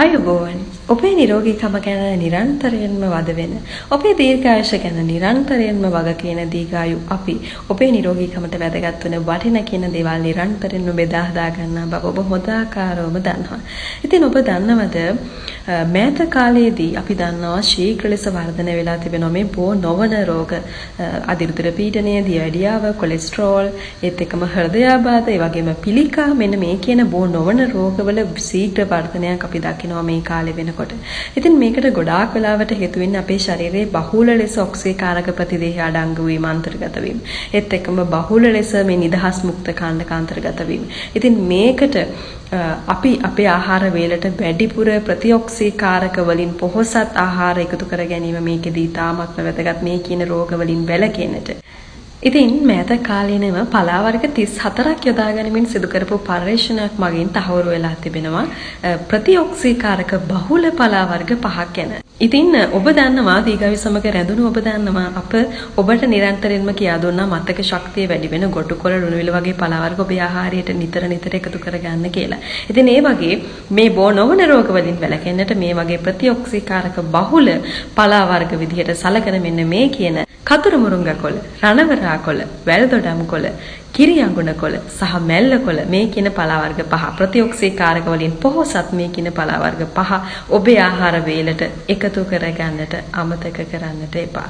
අයුබෝවන් ඔබේ නිරෝගීකම ගැන නිරන්තරයෙන්ම වද වෙන ඔබේ දීර්ඝායුෂ ගැන නිරන්තරයෙන්ම වග කියන දීර්ඝායු අපි ඔබේ නිරෝගීකමට වැදගත් වෙන වටින කියන දේවල් නිරන්තරයෙන්ම බෙදා හදා ගන්නා බව ඔබ හොඳ ආකාරවම දන්නවා. ඉතින් ඔබ දන්නවද මෑත කාලයේදී අපි දන්නවා ශීඝ්‍ර ලෙස වර්ධනය වෙලා තිබෙනවා මේ බෝ නොවන රෝග අධිරුධිර පීඩනය, දියවැඩියාව, කොලෙස්ටරෝල්, ඒත් එක්කම හෘදයාබාධ, ඒ වගේම පිළිකා මෙන්න මේ කියන බෝ නොවන රෝගවල ශීඝ්‍ර වර්ධනයක් අපි දකිනවා මේ කාලේ වෙනකොට. ඉතින් මේකට ගොඩාක් වෙලාවට හේතු වෙන්නේ අපේ ශරීරයේ බහුල ලෙස ඔක්සිකාරක ප්‍රතිදේහ අඩංගු වීම අන්තර්ගත වීම. ඒත් එක්කම බහුල ලෙස මේ නිදහස් මුක්ත කාණ්ඩක අන්තර්ගත වීම. ඉතින් මේකට අපි අපේ ආහාර වේලට වැඩිපුර ප්‍රතිඔක්සීකාරක වලින් පොහොසත් ආහාර එකතු කර ගැනීම මේකෙදී තාමත්ම වැදගත් මේ කියන රෝග වලින් වැළකෙන්නට. ඉතින් මෑත කාලේනම පලා වර්ග 34ක් යොදා ගැනීමෙන් සිදු කරපු පර්යේෂණයක් මගින් තහවුරු වෙලා තිබෙනවා ප්‍රතිඔක්සීකාරක බහුල පලා වර්ග 5ක් ගැන. ඉතින් ඔබ දන්නවා දීගායු සමග රැඳුණු ඔබ දන්නවා ඔබට නිරන්තරයෙන්ම කියා දුන්නා මතක ශක්තිය වැඩි වෙන ගොටුකොළ ලුණු විල වගේ පලා වර්ග ඔබේ ආහාරයට නිතර එකතු කරගන්න කියලා. ඉතින් ඒ වගේ මේ බෝ නොවන රෝග වලින් වැළකෙන්නට මේ වගේ ප්‍රතිඔක්සීකාරක බහුල පලා වර්ග විදිහට සලකන මෙන්න මේ කියන කතුරු මුරුංගා කොළ, රණවරා කොළ, වැල්දොඩම් කොළ, කිරි අඟුණ කොළ සහ මැල්ල කොළ මේ කියන පලා වර්ග 5 ප්‍රතිඔක්සීකාරක වලින් පොහොසත් මේ කියන පලා වර්ග 5 ඔබේ ආහාර වේලට එකතු කරගන්නට අමතක කරන්නට එපා.